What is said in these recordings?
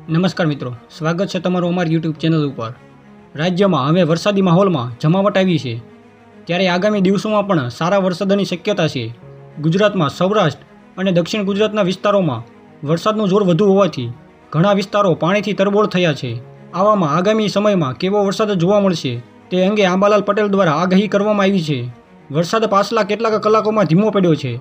નમસ્કાર મિત્રો, સ્વાગત છે તમારું અમારી યુટ્યુબ ચેનલ ઉપર। રાજ્યમાં હવે વરસાદી માહોલમાં જમાવટ આવી છે, ત્યારે આગામી દિવસોમાં પણ સારા વરસાદની શક્યતા છે। ગુજરાતમાં સૌરાષ્ટ્ર અને દક્ષિણ ગુજરાતના વિસ્તારોમાં વરસાદનું જોર વધુ હોવાથી ઘણા વિસ્તારો પાણીથી તરબોળ થયા છે। આવામાં આગામી સમયમાં કેવો વરસાદ જોવા મળશે તે અંગે આંબાલાલ પટેલ દ્વારા આગાહી કરવામાં આવી છે। વરસાદ પાછલા કેટલાક કલાકોમાં ધીમો પડ્યો છે।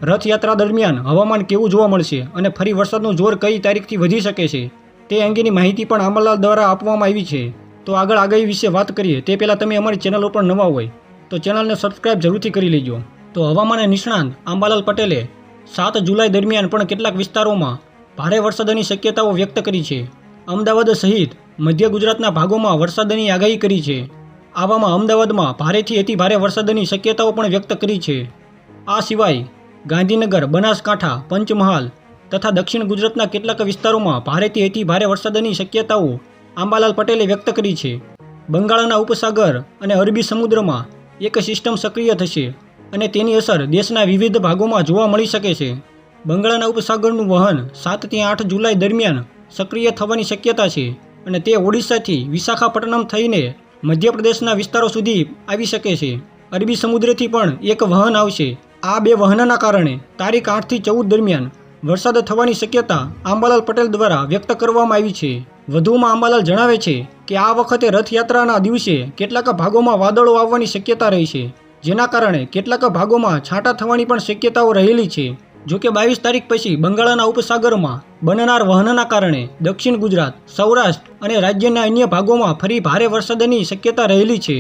રથયાત્રા દરમિયાન હવામાન કેવું જોવા મળશે અને ફરી વરસાદનું જોર કઈ તારીખથી વધી શકે છે તે અંગેની માહિતી પણ આંબાલાલ દ્વારા આપવામાં આવી છે। તો આગળ આગાહી વિશે વાત કરીએ તે પહેલાં તમે અમારી ચેનલ ઉપર નવા હોય તો ચેનલને સબસ્ક્રાઇબ જરૂરથી કરી લેજો। તો હવામાન નિષ્ણાંત આંબાલાલ પટેલે 7 જુલાઈ દરમિયાન પણ કેટલાક વિસ્તારોમાં ભારે વરસાદની શક્યતાઓ વ્યક્ત કરી છે। અમદાવાદ સહિત મધ્ય ગુજરાતના ભાગોમાં વરસાદની આગાહી કરી છે। આવામાં અમદાવાદમાં ભારેથી અતિ ભારે વરસાદની શક્યતાઓ પણ વ્યક્ત કરી છે। આ સિવાય ગાંધીનગર, બનાસકાંઠા, પંચમહાલ તથા દક્ષિણ ગુજરાતના કેટલાક વિસ્તારોમાં ભારેથી અતિ ભારે વરસાદની શક્યતાઓ આંબાલાલ પટેલે વ્યક્ત કરી છે। બંગાળના ઉપસાગર અને અરબી સમુદ્રમાં એક સિસ્ટમ સક્રિય થશે અને તેની અસર દેશના વિવિધ ભાગોમાં જોવા મળી શકે છે। બંગાળના ઉપસાગરનું વહન 7 થી 8 જુલાઈ દરમિયાન સક્રિય થવાની શક્યતા છે અને તે ઓડિશાથી વિશાખાપટ્ટનમ થઈને મધ્યપ્રદેશના વિસ્તારો સુધી આવી શકે છે। અરબી સમુદ્રથી પણ એક વહન આવશે। આ બે વહનના કારણે તારીખ 8 થી 14 દરમિયાન વરસાદ થવાની શક્યતા આંબાલાલ પટેલ દ્વારા વ્યક્ત કરવામાં આવી છે। વધુમાં આંબાલાલ જણાવે છે કે આ વખતે રથયાત્રાના દિવસે કેટલાક ભાગોમાં વાદળો આવવાની શક્યતા રહી છે, જેના કારણે કેટલાક ભાગોમાં છાંટા થવાની પણ શક્યતાઓ રહેલી છે। જોકે 22 તારીખ પછી બંગાળના ઉપસાગરમાં બનનાર વહનના કારણે દક્ષિણ ગુજરાત, સૌરાષ્ટ્ર અને રાજ્યના અન્ય ભાગોમાં ફરી ભારે વરસાદની શક્યતા રહેલી છે।